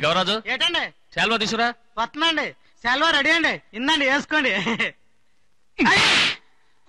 గౌరాజు ఏటండి శాల్వా తీసురా. వస్తున్నాండి. శాల్వా రెడీ అండి. ఇందండి వేసుకోండి.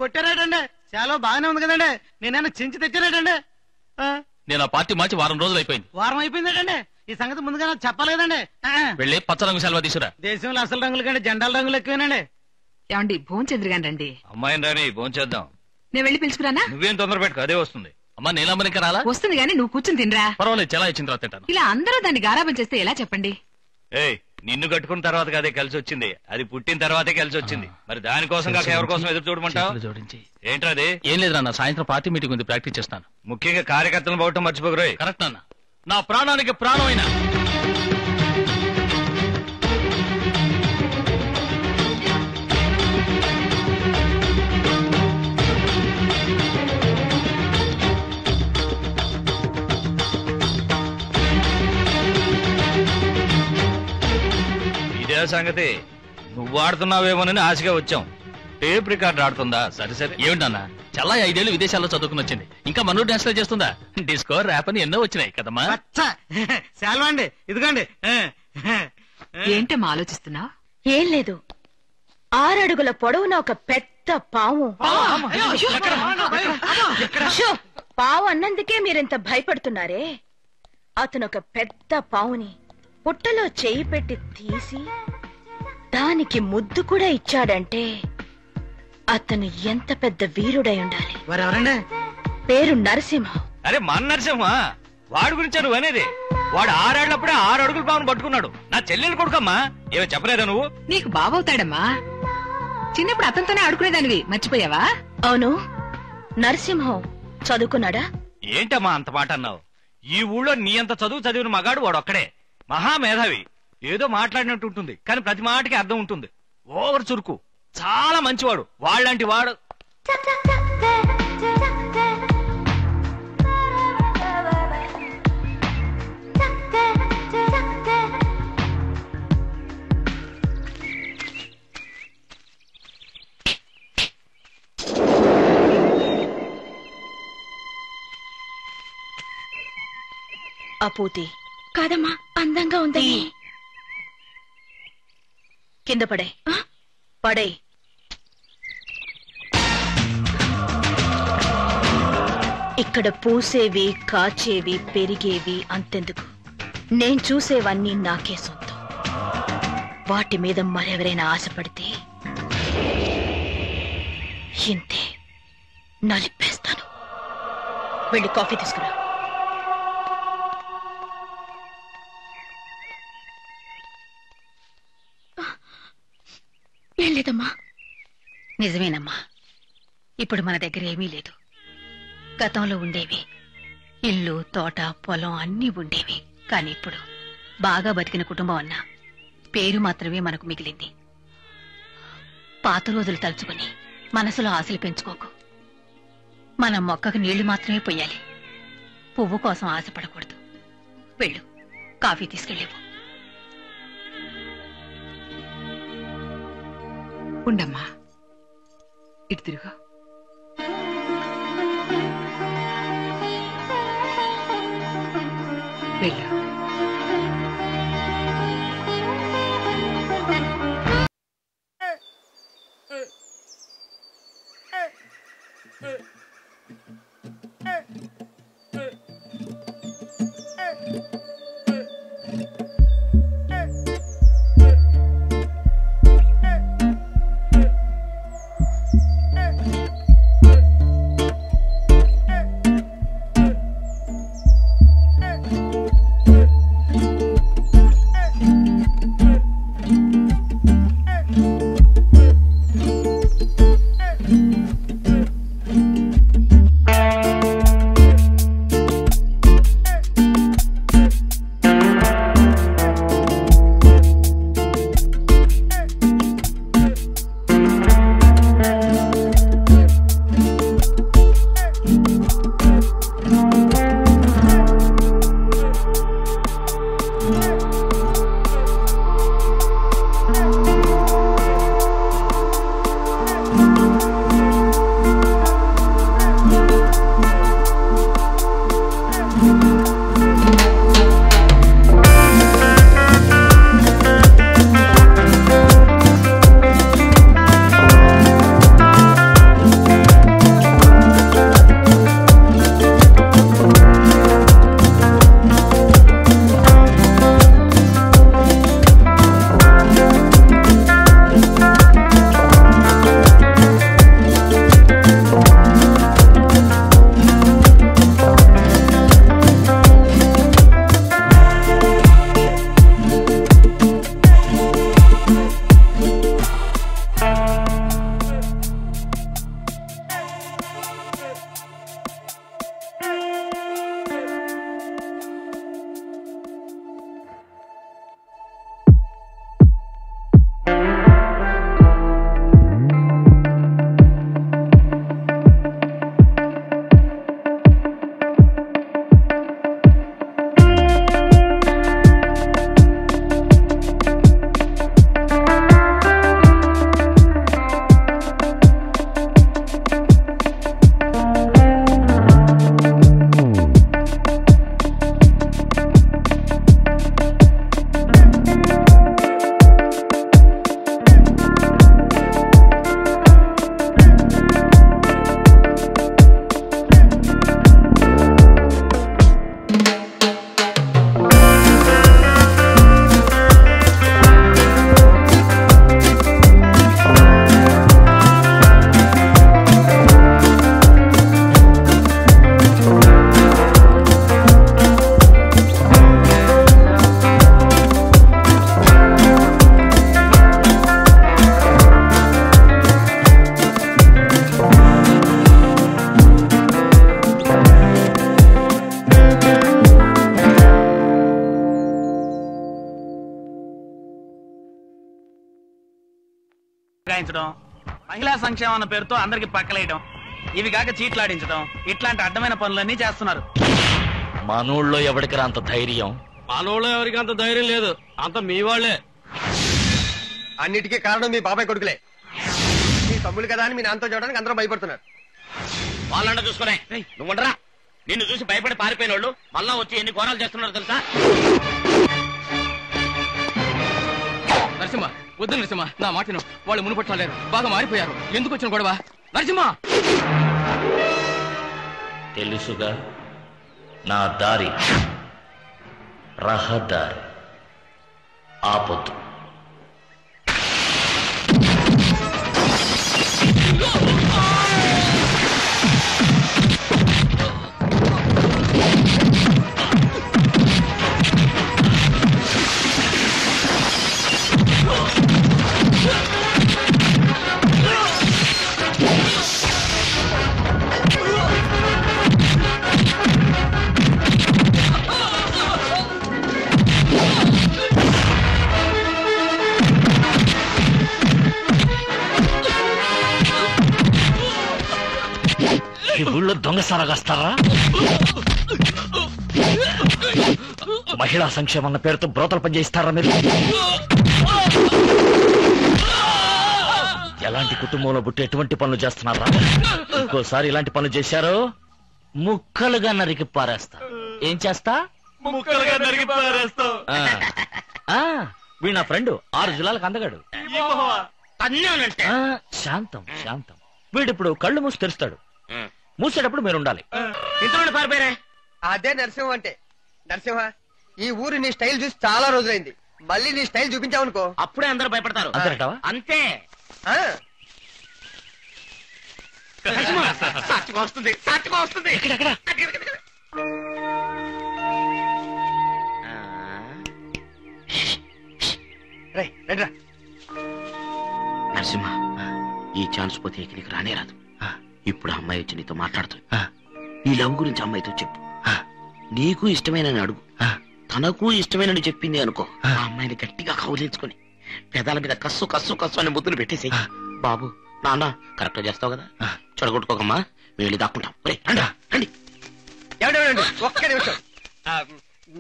కొట్టారేటండి. శాల్వా బాగానే ఉంది కదండి. నేనైనా చించి తెచ్చారేటండి. నేను ఆ పార్టీ మార్చి వారం రోజులు అయిపోయింది. వారం అయిపోయిందేటండి. ఈ సంగతి ముందుగా నాకు చెప్పాలి కదండి. వెళ్ళి పచ్చ రంగు శాల్వా తీసురా. దేశంలో అసలు రంగుల కంటే జెండాల రంగులు ఎక్కువేనండి. ఏమండి భోంచంద్ర గాని రండి. అమ్మాయిని రాని భోంచేద్దాం. నేను వెళ్ళి పిలుచుకురానా? నువ్వేం తొందర పెట్టుకో, అదే వస్తుంది. అమ్మా నీలమ్మని ఇంకా రాలా? వస్తుంది గానీ నువ్వు కూర్చుని తినరా. పర్వాలేదు, చాలా ఇచ్చిన తర్వాత తింటాను. ఇలా అందరూ దాన్ని గారాబం చేస్తే ఎలా చెప్పండి? ఏయ్, నిన్ను కట్టుకున్న తర్వాత అదే కలిసి వచ్చింది. అది పుట్టిన తర్వాతే కలిసి వచ్చింది. మరి దానికోసం కాక ఎవరి కోసం ఎదురు చూడమంటావు? జోడించి ఏంట్రా అది? ఏం లేదు నాన్న, సాయంత్రం పార్టీ మీటింగ్ ఉంది, ప్రాక్టీస్ చేస్తాను. ముఖ్యంగా కార్యకర్తలను పోవటం మర్చిపోకరోయ్. కరెక్ట్ నాన్న, నా ప్రాణానికి ప్రాణమైన ఇదే సంగతి. నువ్వు ఆడుతున్నావేమోనని ఆశగా వచ్చాం. టేప్ రికార్డ్ ఆడుతుందా? సరే సరే. ఏమిటన్నా, చాలా 5 ఏళ్ళు విదేశాల్లో చదువుకుని వచ్చింది, ఇంకా మనూరు డాన్స్ చేస్తుందా? డిస్కో ర్యాప్ అని ఎన్నో వచ్చినాయి కదమ్మా. శాల్వా అండి, ఇదిగోండి. ఏంటమ్మా ఆలోచిస్తున్నావు? ఏం లేదు, 6 అడుగుల పొడవున ఒక పెద్ద పాము. షో, పావు అన్నందుకే మీరింత భయపడుతున్నారే. అతను ఒక పెద్ద పావుని పుట్టలో చేయి పెట్టి తీసి దానికి ముద్దు కూడా ఇచ్చాడంటే అతను ఎంత పెద్ద వీరుడై ఉండాలి. వారెవరండి? పేరు నరసింహం. అరే మన నరసింహ, వాడి గురించి నువ్వు అనేది. వాడు 6 ఏళ్లప్పుడే 6 అడుగుల పావును పట్టుకున్నాడు. నా చెల్లెలు కొడుకమ్మా. ఏమో చెప్పలేదా నువ్వు? నీకు బావవుతాడమ్మా. చిన్నప్పుడు అతనితోనే ఆడుకునేదానివి, మర్చిపోయావా? అవును, నరసింహం చదువుకున్నాడా? ఏంటమ్మా అంత మాట అన్నావు? ఈ ఊళ్ళో నీ అంత చదువు చదివిన మగాడు వాడు ఒక్కడే. మహామేధావి. ఏదో మాట్లాడినట్టు ఉంటుంది, కానీ ప్రతి మాటకి అర్థం ఉంటుంది. ఓవర్ చురుకు, చాలా మంచివాడు. వాళ్ళంటి వాడు. అపూతి కాదమ్మా, అందంగా ఉందని. కింద పడే పడే. ఇక్కడ పూసేవి, కాచేవి, పెరిగేవి అంతెందుకు, నేను చూసేవన్నీ నాకే సొంతం. వాటి మీద మరెవరైనా ఆశపడితే ఇంతే, నలిపేస్తాను. వెళ్ళి కాఫీ తీసుకురా. లేదమ్మా. నిజమేనమ్మా, ఇప్పుడు మన దగ్గర ఏమీ లేదు. గతంలో ఉండేవి ఇల్లు, తోట, పొలం అన్నీ ఉండేవి. కానీ ఇప్పుడు బాగా బతికిన కుటుంబం అన్నా పేరు మాత్రమే మనకు మిగిలింది. పాత రోజులు తలుచుకుని మనసులో ఆశలు పెంచుకోకు. మన మొక్కకు నీళ్లు మాత్రమే పొయ్యాలి, పువ్వు కోసం ఆశపడకూడదు. వెళ్ళు, కాఫీ తీసుకెళ్ళేవు. ఉండమ్మా, ఇటు తిరుగు. వెళ్ళు. బుకాయించడం, మహిళా సంక్షేమం అన్న పేరుతో అందరికి పక్కలేయడం, ఇవి కాక చీట్లాడించడం, ఇట్లాంటి అడ్డమైన పనులన్నీ చేస్తున్నారు. మనోళ్ళలో ఎవరికి అంత ధైర్యం? మనోళ్ళు ఎవరికి అంత ధైర్యం లేదు, అంత మీ వాళ్ళే. అన్నిటికీ కారణం మీ బాబాయ్ కొడుకులే. మీ తమ్ముడు కదా అని మీ నాన్నతో చూడడానికి అందరూ భయపడుతున్నారు. వాళ్ళంట చూసుకునే నువ్వుండరా. నిన్ను చూసి భయపడి పారిపోయిన వాళ్ళు మళ్ళా వచ్చి ఎన్ని ఘోరాలు చేస్తున్నారు తెలుసా? నరసింహ, వద్దు నరసింహ, నా మాటను. వాళ్ళు మునుపట్లేరు, బాగా మారిపోయారు. ఎందుకు వచ్చిన గొడవ? నరసింహ, తెలుసుగా నా దారి రహదారి. ఆపొద్దు. ఈ ఊళ్ళో దొంగ సారగాస్తారా? మహిళా సంక్షేమన్న పేరుతో బ్రోతలు పనిచేయిస్తారా మీరు? ఎలాంటి కుటుంబంలో పుట్టి ఎటువంటి పనులు చేస్తున్నారా? ఇంకోసారి ఇలాంటి పనులు చేశారో ముక్కలుగా నరికి పారేస్తా. ఏం చేస్తా? ముక్కలుగా నరికి పారేస్తావు. వీడు నా ఫ్రెండ్, 6 జిల్లాలకు అందగాడు. శాంతం శాంతం. వీడిప్పుడు కళ్ళు మూసి తెరుస్తాడు. మూసేటప్పుడు మీరు ఉండాలి. ఇంట్లో పారిపోయారే. అదే నరసింహ అంటే. నరసింహ, ఈ ఊరు నీ స్టైల్ చూసి చాలా రోజులైంది. మళ్ళీ నీ స్టైల్ చూపించావనుకో అప్పుడే అందరూ భయపడతారు. అంతేనటవా? అంతే. వస్తుంది. ఎక్కడెక్కడ? నరసింహ, ఈ ఛాన్స్ పోతే నీకు రానే రాదు. ఇప్పుడు అమ్మాయి వచ్చి నీతో మాట్లాడుతుంది. నీ లవ్ గురించి అమ్మాయితో చెప్పు. నీకు ఇష్టమైన అడుగు. తనకు ఇష్టమైన చెప్పింది అనుకో. ఆ అమ్మాయిని గట్టిగా కౌలించుకొని పెదాల మీద కస్సు కస్సు కస్సు అని ముద్దులు పెట్టేసి, బాబు నాన్న కరెక్ట్ చేస్తావు కదా, చెడగొట్టుకోకమ్మా, మేము వెళ్ళి దాక్కుంటాం. రండి. ఒక్క నిమిషం.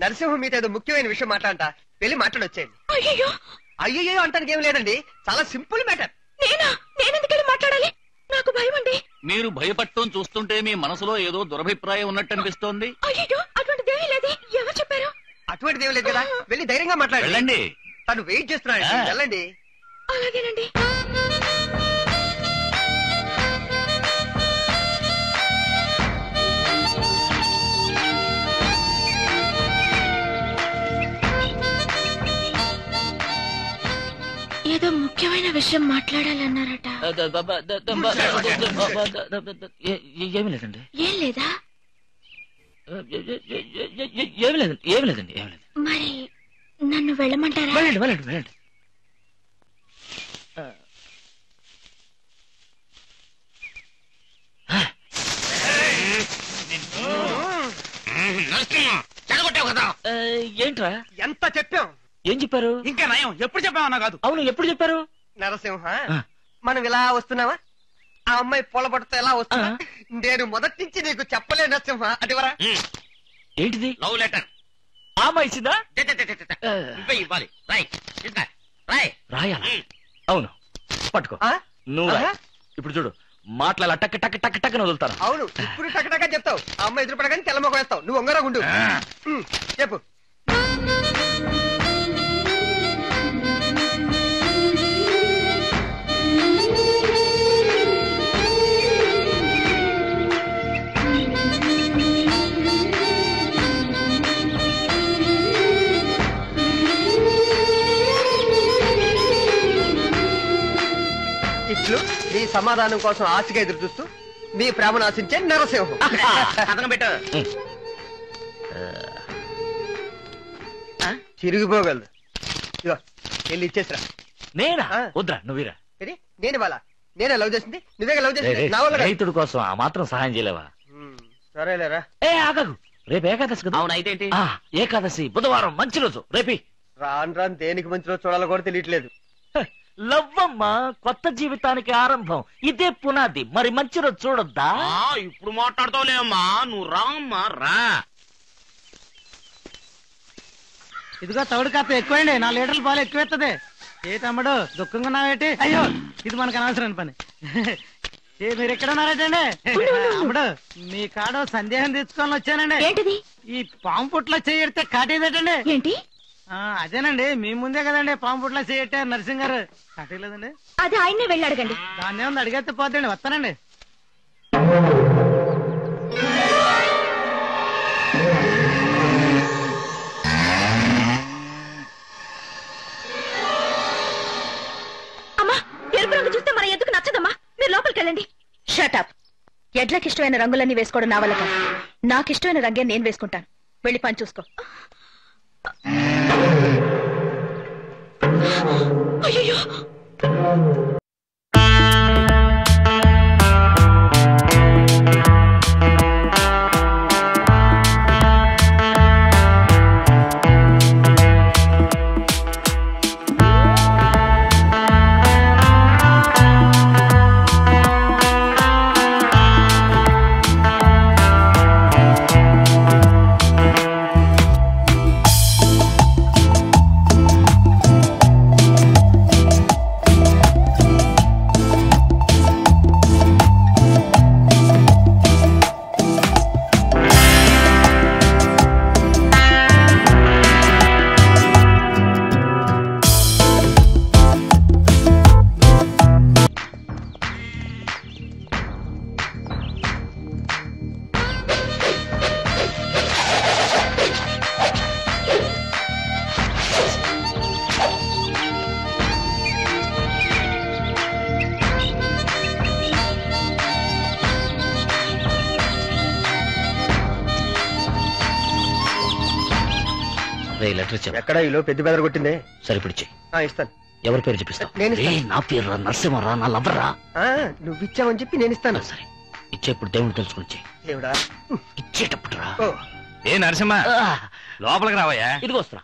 నరసింహ మీతో ఏదో ముఖ్యమైన విషయం మాట్లాడంట. వెళ్ళి మాట్లాడొచ్చేయండి. అయ్యో అంటానికి ఏం లేదండి, చాలా సింపుల్ మ్యాటర్. నేనెందుకెళ్ళి మాట్లాడాలి? నాకు భయం అండి. మీరు భయపడటం చూస్తుంటే మీ మనసులో ఏదో దురభిప్రాయం ఉన్నట్టు అనిపిస్తోంది. అయ్యో, అటువంటిదేమీ లేదు. ఎవరు చెప్పారు? అటువంటిది ఏం లేదు కదా, వెళ్ళి ధైర్యంగా మాట్లాడండి. వెళ్ళండి. తను వెయిట్ చేస్తున్నాడు. వెళ్ళండి. అలాగేనండి. ఏదో ముఖ్యమైన విషయం మాట్లాడాలన్నారట. ఏమి లేదండి. ఏం లేదా? ఏమి లేదండి. మరి నన్ను వెళ్ళమంటారా? వెళ్ళండి. ఏంట్రా? ఎంత చెప్పాం? ఏం చెప్పారు? ఇంకా నయం, ఎప్పుడు చెప్పామన్నా కాదు. అవును, ఎప్పుడు చెప్పారు? నరసింహ, మనం ఇలా వస్తున్నావా? ఆ అమ్మాయి పొలబడితో ఎలా వస్తున్నా? నేను మొదటి నుంచి నీకు చెప్పలే నరసింహ. అదివరా ఏంటిది? Love letter. ఆ అమ్మాయి ఇచ్చిందా? ఇవ్వాలి. రాయాలా? అవును, పట్టుకో. నువ్వు రాయి. ఇప్పుడు చూడు, మాట్లాడాల టక్ టక్ టక్ టక్ వదులుతాను. అవును, ఇప్పుడు టకటగా చెప్తావు. ఆ అమ్మాయి ఎదురుపడగానే తెల్లమొక వేస్తావు. నువ్వు ఒంగరా గుండు. చెప్పు. ఇట్లు మీ సమాధానం కోసం ఆశగా ఎదురు చూస్తూ మీ ప్రేమను ఆశించే నరసింహం. కథనం పెట్టు. తిరిగిపోగలదు. ఇగో వెళ్ళి ఇచ్చేసిరా. నేనా? వద్దురా, నువ్వేరా. నేను వాళ్ళ నేనే లవ్ చేసింది, నువ్వే లవ్ చేసింది. నా వల్ల రైతుడి కోసం ఆ మాత్రం సహాయం చేయలేవా? సరేలేరా. ఆగకు, రేపు ఏకాదశి కదా. అవును, అయితే ఏకాదశి బుధవారం, మంచి రోజు. రేపి రాను రాను దేనికి మంచిలో చూడాలో కూడా తెలియట్లేదు. లవ్ అమ్మా, కొత్త జీవితానికి ఆరంభం. ఇదే పునాది. మరి మంచి రోజు చూడొద్దా? ఇప్పుడు మాట్లాడతావులేమ్మా, నువ్వు రా అమ్మా, రా. ఇదిగో తౌడు కాస్త ఎక్కువండి, 4 లీటర్ల పాలు ఎక్కువెత్తది. ఏ తమ్ముడు దుఃఖంగా ఉన్నావేటి? అయ్యో, ఇది మనకు అనవసరం పని. మీరు ఎక్కడ ఉన్నారేటండి? తమ్ముడు, మీ కాడ సందేహం తెచ్చుకొని వచ్చానండి. ఏంటిది? ఈ పాము పుట్లో చేయడితే కాటేదేటండి? ఏంటి? అదేనండి, మీ ముందే కదండి పాము పుట్లో చేయట్టే నరసింగ్ గారు. కాటేలేదండి? అది ఆయన్నే వెళ్ళి అడగండి. దాన్ని ఏముంది, అడిగేస్తే పోతండి. వస్తానండి. అమ్మా, ఎరుపు రంగు చూస్తే మన ఎందుకు నచ్చదమ్మా. మీరు లోపలికి వెళ్ళండి. షటప్. ఎడ్లకి ఇష్టమైన రంగులన్నీ వేసుకోవడం నా వల్ల కాదు. నాకు ఇష్టమైన రంగే నేను వేసుకుంటాను. వెళ్ళి పని చూసుకో. అయ్యో, లెటర్ ఇచ్చా. ఎక్కడ ఈలో పెద్ద బెదర కొట్టిందే? సరిపిడిచి ఇస్తాను. ఎవరి పేరు చెప్పిస్తావు? నేను నా పేరు నరసింహరా, నా లవ్వరా. నువ్వు ఇచ్చావని చెప్పి నేను ఇస్తాను. సరే, ఇచ్చేప్పుడు దేవుడు తెలుసుకుని దేవుడా, ఇచ్చేటప్పుడు రా. ఏ నరసింహ, లోపలికి రావయ్యా. ఇదిగో వస్తున్నా.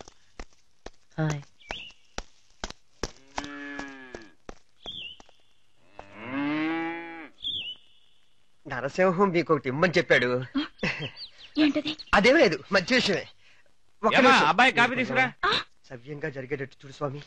నరసింహం మీకు ఒకటి ఇమ్మని చెప్పాడు. ఏంటది? అదేం లేదు, మంచి విషయమే. అబ్బాయి కాపీ తీసుకురా. సవ్యంగా జరిగేటట్టు చూడు స్వామి.